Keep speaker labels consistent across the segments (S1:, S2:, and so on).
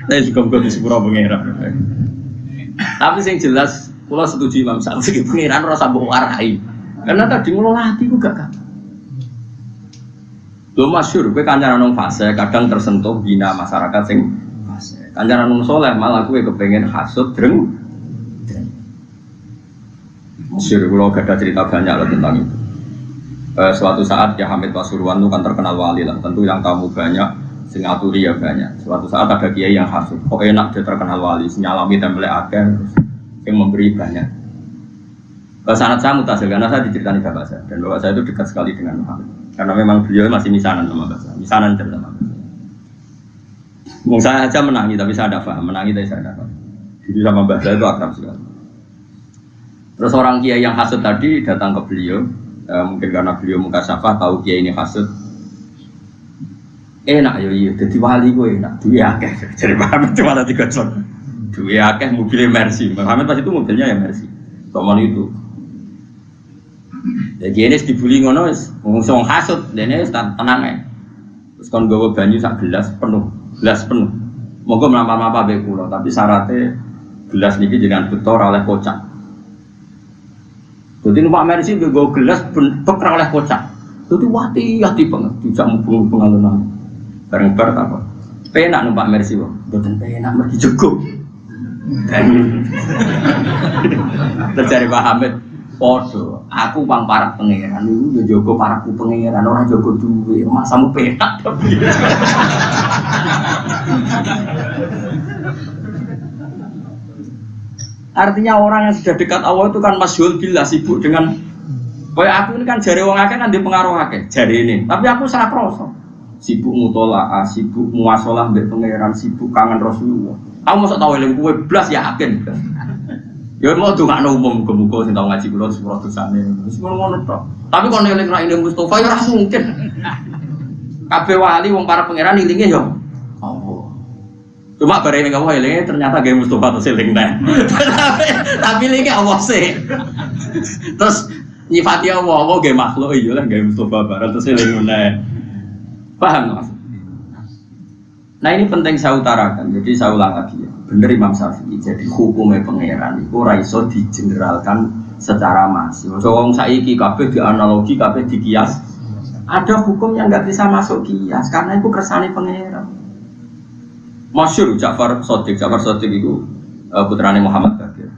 S1: Saya juga di sepuro pengiran. Tapi yang jelas, kalau setuju Imam Syafi'i pengiran rasa mbok warai. Karena tadi ngelola hati ku gak. Lo masyhur, kowe kancanan nang fase kadang tersentuh bina masyarakat sing fase. Kancanan nang saleh malah kowe kepengin hasud dreng. Masyhur kula gak ada cerita banyak lah tentang itu. Suatu saat ya Hamid Pasuruan itu kan terkenal wali lah. Tentu yang tamu banyak, sing ngaturi ya banyak. Suatu saat ada kiai yang hasud. Kok enak dia terkenal wali, nyalami tempelek akeh, yang memberi banyak. Sanad saya mutasil karena saya diceritani bapak saya dan bapak saya itu dekat sekali dengan Muhammad. Karena memang beliau masih misanan sama bapak saya, misanan sama bapak saya. Mungkin saya aja menangi tapi saya tidak paham, menangi tapi saya tidak paham. Jadi sama bapak saya itu akrab sekali. Terus orang kiai yang hasud tadi datang ke beliau. Mungkin karena beliau muka syafah tahu kiai ini hasud. Enak ya iya, jadi wali gue enak. Duit akeh, jadi Muhammad cuma ada 3 son. Duit akeh mobilnya Mercy. Muhammad pas itu mobilnya ya Mercy. Toman itu. Jadi ini dibully ngono, ngomong hasud, dan ini tenang ya. Terus kon gawa banyu sak gelas penuh. Moga melampar-lampar bae kula, tapi syaratnya gelas niki jangan betor oleh kocak. Jadi numpak Mercy nggo gelas bentuk oleh kocak. Jadi hati banget, tidak mubung pengalunan. Bareng-bareng apa? Penak numpak Mercy kok. Mboten penak mergi jeguk. Terjadi Pak Hamid, podo, aku bang parak pangeran, itu jogo parakku pangeran, orang jogo duit, masamu penak. Artinya orang yang sudah dekat Allah itu kan masyhur billah sibuk dengan kayak aku ini kan jari wong akeh kan dipengaruh akeh jari ini, tapi aku salah kroso sibuk mutolaah, sibuk muasalah mbek pangeran, sibuk kangen Rasulullah. Aku mosok tau eling kowe blas yakin. Ya mau dongakno umum muga-muga sing tau ngaji kula sepuro dosane. Wis ngono tok. Tapi kon eling ra ini Mustofa ya ora mungkin. Kabeh wali wong para pangeran ilinge ya Allah. Cuma bare ning Allah elinge ternyata gawe Mustofa terus eling neh. Tapi elinge Allah sih. Terus nyifati Allah gawe makhluk iya lah gawe Mustofa bareng terus eling neh. Paham Mas? Nah ini penting saya utarakan, jadi saya ulang lagi ya. Bener Imam Syafi'i, jadi hukumnya pangeran itu raiso digeneralkan secara masif. So wong saiki kabeh dianalogi, kabeh dikias. Ada hukum yang nggak bisa masuk kias karena itu kersane pangeran. Masyhur Ja'far Shadiq itu putrane Muhammad Bakir,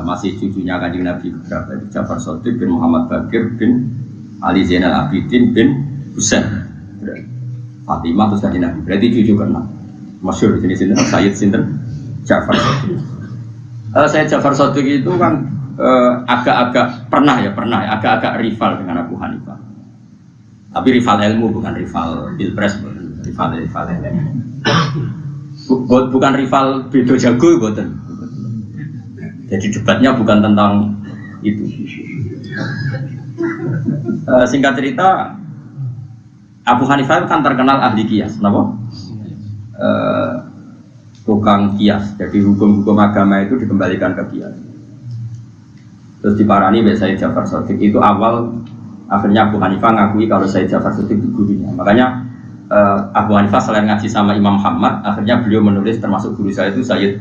S1: masih cucunya Kanjeng Nabi beberapa. Ja'far Shadiq bin Muhammad Bakir bin Ali Zainal Abidin bin Husain. Fatimah terus Kanjeng Nabi, berarti cucu keenam. Masyhur jenis sinten Sayyid sinten Ja'far Shadiq. Saya Ja'far Shadiq itu kan agak-agak pernah agak-agak rival dengan Abu Hanifah. Tapi rival ilmu bukan rival pilpres, rival ilmu. Bukan rival bedo jago bukan. Jadi debatnya bukan tentang itu. Singkat cerita, Abu Hanifah kan terkenal ahli kias, kenapa? Tukang kias. Jadi hukum-hukum agama itu dikembalikan ke kias. Terus diparani oleh Sayyid Ja'far Shadiq. Itu awal akhirnya Abu Hanifah ngakui kalau Sayyid Ja'far Shadiq itu gurunya. Makanya Abu Hanifah selain ngaji sama Imam Muhammad, akhirnya beliau menulis termasuk guru saya itu Sayyid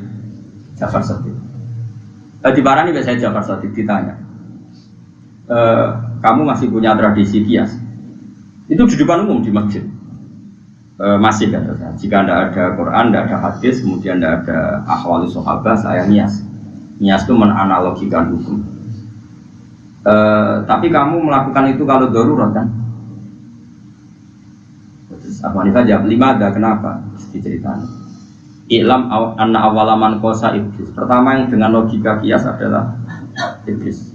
S1: Ja'far Shadiq. Diparani oleh Sayyid Ja'far Shadiq ditanya, kamu masih punya tradisi kias? Itu di depan umum di masjid. Masih kan, jika tidak ada Quran, tidak ada hadis, kemudian tidak ada ahwali sahabat, saya nias. Nias itu menanalogikan hukum. Tapi kamu melakukan itu kalau darurat kan? Terus Abu Hanifah jawab, 5 ada kenapa? Diceritakan. I'lam anna awalaman kosa iblis. Pertama yang dengan logika kias adalah iblis.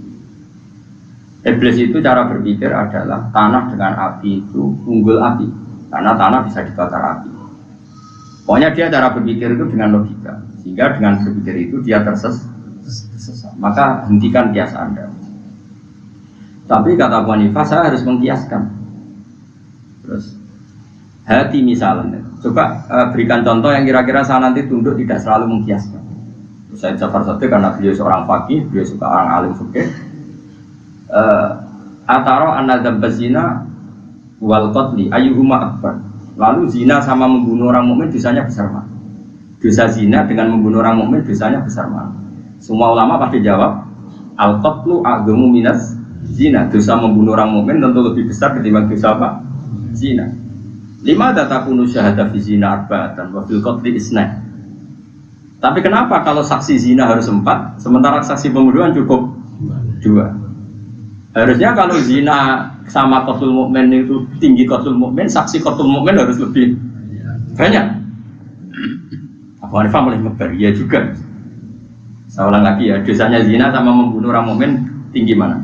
S1: Iblis itu cara berpikir adalah tanah dengan api itu unggul api, karena tanah bisa dibakar api. Pokoknya dia cara berpikir itu dengan logika, sehingga dengan berpikir itu dia tersesat. Maka hentikan kias Anda. Tapi kata Abu Hanifah, saya harus mengkiaskan. Terus hati misalnya, coba berikan contoh yang kira-kira saya nanti tunduk tidak selalu mengkiaskan. Saya Ja'far Shadiq karena beliau seorang faqih, beliau juga orang alim fikih. Ataro anadzab zina wal qatli ayyuhuma akbar. Lalu zina sama membunuh orang mukmin dosanya besar mana? dosa zina dengan membunuh orang mukmin dosanya besar mana? Semua ulama pasti jawab al-qatlu a'dhamu minas zina. Dosa membunuh orang mukmin tentu lebih besar ketimbang dosa apa? Zina. Lima takunu syahadah fi zina arba'atan wa fil qatli isna. Tapi kenapa kalau saksi zina harus 4 sementara saksi pembunuhan cukup 2? Harusnya kalau zina sama qatlul mukmin itu tinggi qatlul mukmin, saksi qatlul mukmin harus lebih banyak. Abu Hanifah mulai ngebar, ya juga. Saya ulang lagi ya, dosanya zina sama membunuh orang mukmin tinggi mana?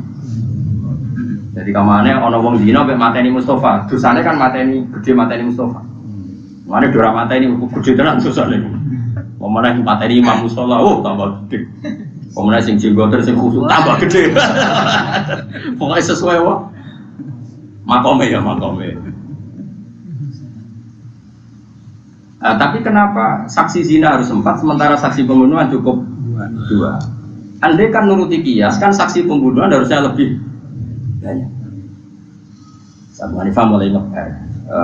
S1: Jadi kamane ana wong zina mek mateni Mustafa, dosane kan mateni gede mateni Mustafa. Mane dora mateni gede tenan dosane. Pemane mateni Imam Mustola, oh tambah gede. Pemane sing jenggoten sing khusuk tambah gede. Pokoke sesuai wae. Makome ya makome. Tapi kenapa saksi zina harus 4 sementara saksi pembunuhan cukup 2? Andai kan nuruti kias kan saksi pembunuhan harusnya lebih banyak. Abu Hanifah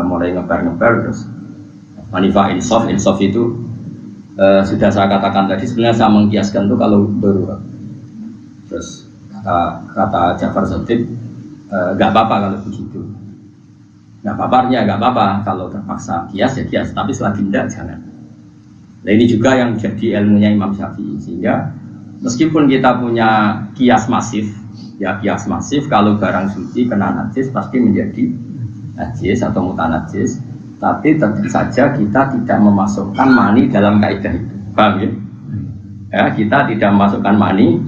S1: mulai ngebar terus. Hanifah insaf itu sudah saya katakan tadi sebenarnya saya mengkiaskan itu kalau darurat. Terus kata Ja'far Shadiq nggak apa-apa kalau begitu. Nggak apa-apa kalau terpaksa kias ya kias, tapi selagi tidak jangan. Nah ini juga yang jadi ilmunya Imam Syafi'i sehingga meskipun kita punya kias masif, ya kias masif kalau barang suci kena najis pasti menjadi najis atau mutanajis, tapi tentu saja kita tidak memasukkan mani dalam kaidah itu, paham ya? Ya kita tidak memasukkan mani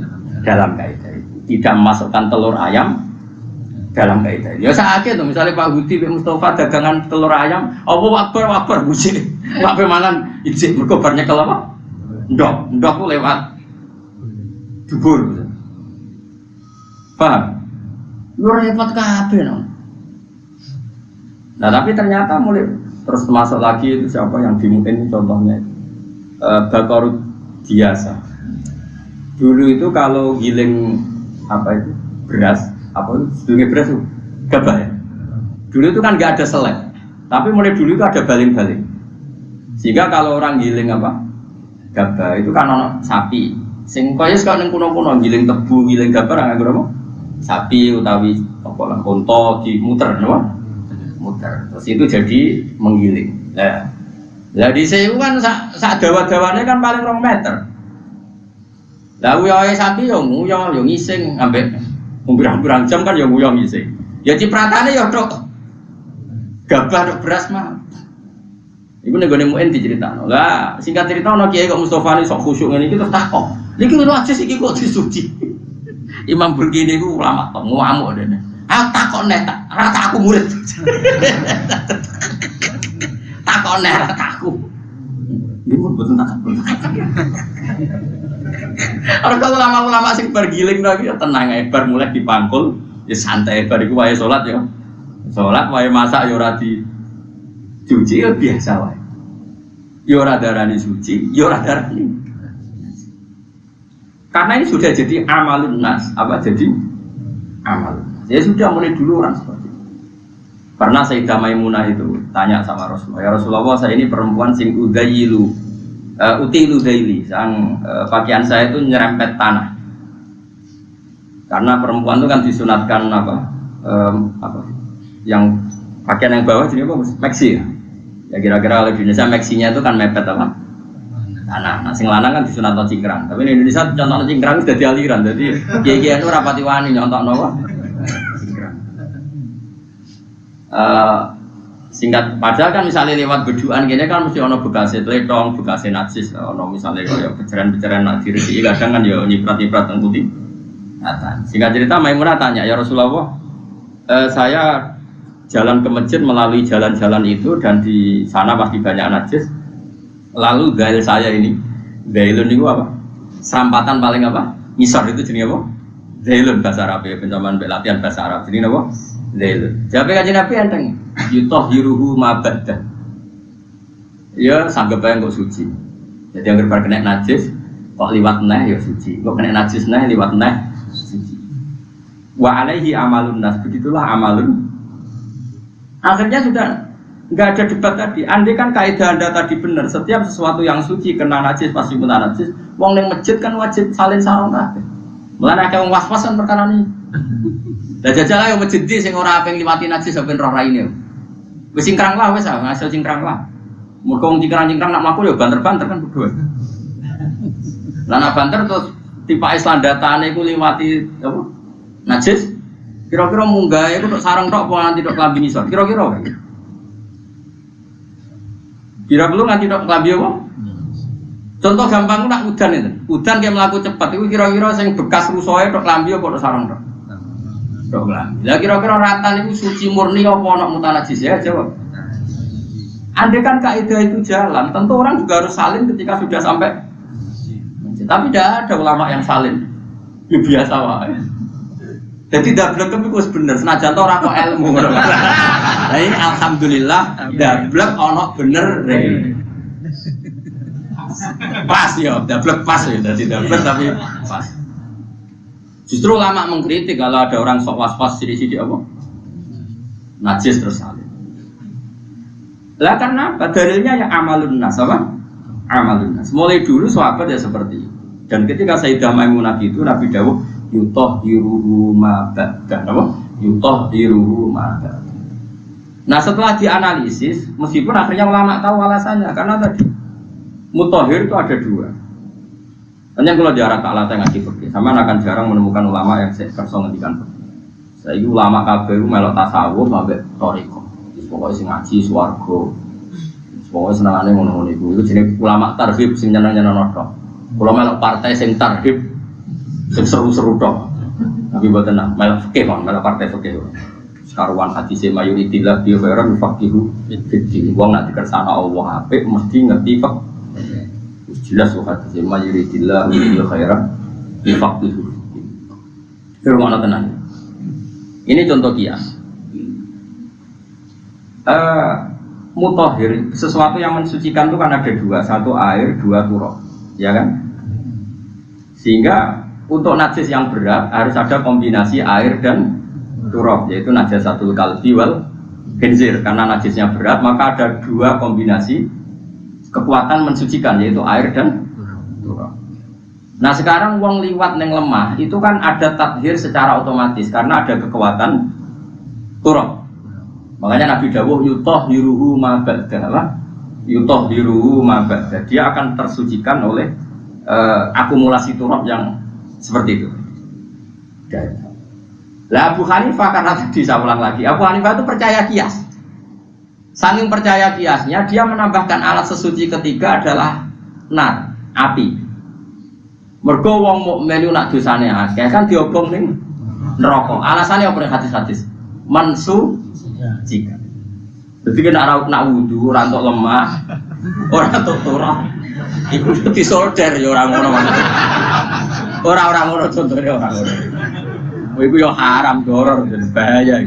S1: dalam kaidah itu, tidak memasukkan telur ayam dalam kaidah itu. Ya sakit tuh misalnya Pak Budi, Pak Mustafa dagangan telur ayam, wakbar buji, Pak Pemangan izin berkobarnya ke apa? Ndok tuh lewat dubur. Paham? Lu repot kabeh no. Nah tapi ternyata mulai terus masuk lagi itu siapa yang dimungkin contohnya itu Bakorut biasa. Dulu itu kalau giling apa itu beras, apa itu sedungnya beras itu gabah ya. Dulu itu kan nggak ada selek, tapi mulai dulu itu ada baling-baling. Sehingga kalau orang giling apa gabah itu kan ono sapi. Sing kaya sekarang kuno-kuno giling tebu, giling gabah nggak berapa? Sapi utawi apa lah konto dimuter, no? Muter. Terus itu jadi menggiling. Lah di sewu kan sak dawa-dawane kan paling 2 meter. Lah uyohe sapi yo nguyo yo ngising ambek pirang-pirang jam kan yo nguyo ngising. Ya cipratane yo tok gabah tok beras mah. Iku nek gone muen diceritakno. Lah singkat cerita ana kiai kok Mustofa ni sok khusyuk ngene iki terus takok. Niki lho ajis iki kok disuci. Imam Burkini ku ulama tok ngamuk dene. Takok nek rata aku murid. Takok nek rata aku. Ibu mboten takok. Ora kalau ulama-ulama sing bergiling lagi ya tenang ae bar mulai dipangkul ya santai bar iku wae salat ya. Salat wae masak ya ora dicuci ya biasa wae. Ya ora darani suci, ya ora darani. Karena ini sudah jadi amalun nas, apa jadi amal. Ya sudah mulai dulu orang seperti itu. Pernah Sayyidah Maimunah itu tanya sama Rasulullah, ya Rasulullah saya ini perempuan sing udayilu, utilu daili, sang pakaian saya itu nyerempet tanah. Karena perempuan itu kan disunatkan apa yang pakaian yang bawah jadi apa? Meksi ya. Ya kira-kira oleh di Indonesia meksinya itu kan mepet apa? Tanah. Nah, sing lanang kan disunatno cingkrang. Tapi di Indonesia contohnya cingkrang sudah dialiran. Jadi kiai-kiai itu rapati wani nyontokno apa? Singkat padahal kan misalnya lewat beduan gini kan mesti ono bekasnya teletong, bekasnya najis, ono misalnya kalau pecahan-pecahan nak diri kadang kan ya nyiprat-nyiprat yang putih. Singkat cerita Maimunah tanya, ya Rasulullah, saya jalan ke masjid melalui jalan-jalan itu dan di sana pasti banyak najis. Lalu gail saya ini, gailun itu apa? Serampatan paling apa? Ngisor itu jenis apa? Gailun bahasa Arab ya, pencaman latihan bahasa Arab. Jadi apa? Gailun. Jawabnya kan Nabi enteng. Yutahhiruhu ma'badah. Ya sanggep aja kok suci. Jadi yang berbar kena najis, kok liwat neh ya suci. Kok kena najis neh liwat neh suci. Wa alaihi amalun nas, begitulah amalun. Akhirnya sudah nggak ada debat tadi. Andai kan kaidah Anda tadi benar, setiap sesuatu yang suci kena najis pasti kena najis. Wong ning masjid kan wajib salin sarung kabeh. Mulane akeh wong was-was kan perkara ini. Lah jajal ayo masjid di sing ora aping liwati najis sampeyan roh raine. Wis cingkrang lah wis ngasil cingkrang lah. Mergo wong cingkrang-cingkrang nak mlaku ya banter-banter kan berdua. Lah nak banter terus tipake slandatane iku liwati apa? Najis. Kira-kira munggah iku tok sarung tok apa nganti tok klambi ngisor. Kira-kira. Kira perlu nganti tok klambi apa? Contoh gampang nak udan itu. Udan kayak mlaku cepat iku kira-kira sing bekas rusoe tok klambi apa tok sarung tok. Tok klambi. Lah kira-kira ratan iku suci murni apa ana mutanajis ya jawab. Andai kan kaidah itu jalan, tentu orang juga harus salin ketika sudah sampai. Tapi tidak ada ulama yang salin. Ya biasa wae. Jadi dablek itu bener, senajan to ora kok ilmu. Nah ini alhamdulillah dablek ono bener. Pas ya, dablek pas ya, jadi dablek tapi pas. Justru ulama mengkritik kalau ada orang sok was-was sidi-sidi apa? Najis terus salin. Lah karena apa? Dalilnya yang amalun nas apa? Amalun nas. Mulai dulu sahabat ya seperti itu. Dan ketika Sayyidah Maimunah itu Nabi dawuh yutahhiruhu ma ba'da apa? Yutahhiruhu ma ba'da. Nah setelah dianalisis, meskipun akhirnya ulama tahu alasannya karena tadi mutahhir itu ada dua. Hanya kalau diarah tak latih ngaji fikih, sama akan jarang menemukan ulama yang kerso ngendikan fikih. Saya ulama kabeh melok tasawuf sampai thariqah. Pokoknya sing ngaji swarga. Pokoknya senengane ngono-ngono iku. Iku jenenge ulama tarhib sing nyeneng-nyeneng tok. Kula melok partai sing tarhib sing seru-seru tok. Tapi mboten nak melok fikih kon, melok partai fikih. Sekaruan hadise mayoritillah bi khairan faqihu fiddin. Wong nek dikersana Allah apik mesti ngerti fikih. Wis jelas hadise mayoritillah bi khairan faqihu fiddin. Kira ana tenan. Ini contoh kias. Mutahhir, sesuatu yang mensucikan itu kan ada dua, satu air, dua turab, ya kan? Sehingga untuk najis yang berat harus ada kombinasi air dan turab, yaitu najasatul kalbi wal khinzir. Karena najisnya berat, maka ada dua kombinasi kekuatan mensucikan, yaitu air dan turab. Nah sekarang wong liwat neng lemah itu kan ada tathir secara otomatis karena ada kekuatan turab. Makanya Nabi dawuh yutahhiruhu ma ba'da. Yutahhiruhu ma ba'da. Dia akan tersucikan oleh akumulasi turab yang seperti itu. Lah Abu Hanifah karena tadi saya ulang lagi, Abu Hanifah itu percaya kias. Saking percaya kiasnya, dia menambahkan alat sesuci ketiga adalah nar, api. Mergo wong mukmin nak dosane akeh kan diobong ning neraka. Alasannya apa ning hadis-hadis? Mansu jika. Jadi kena nak wudu, orang tok lemah, orang tok turah. Iku disolder ya orang ngono. Orang ngono contohnya orang ngono. Iku ya haram doror dan bahaya.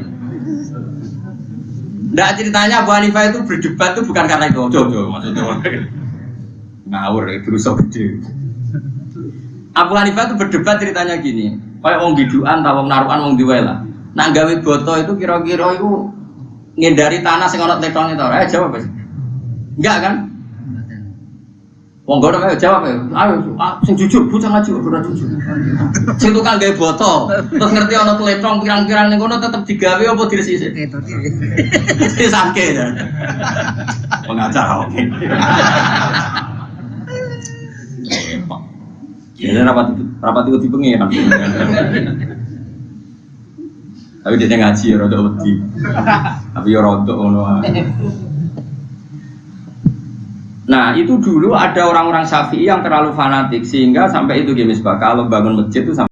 S1: Ndak ceritanya Abu Hanifah itu berdebat itu bukan karena itu. Jojo maksudnya. Ngawur itu rusak gede. Abu Hanifah itu berdebat ceritanya gini. Kayak wong biduan ta wong narukan wong diwela. Nak gawe boto itu kira-kira itu ngindari tanah sing ana tletone to. Jawab wis. Enggak kan? Wong ngono ae jawab ae. Ayo sing jujur, bocah ngaji ora jujur. Sing tukang gawe boto, terus ngerti ana tletong pirang-pirang ning kono tetep digawe apa diresik? Mesti sangke ya. Pengacara oke. Ya rapat itu dipengen. Tapi dia ngaji ya rada wedi. Tapi ya rada ngono. Nah, itu dulu ada orang-orang Syafi'i yang terlalu fanatik sehingga sampai itu gini, kalau bangun masjid itu sampai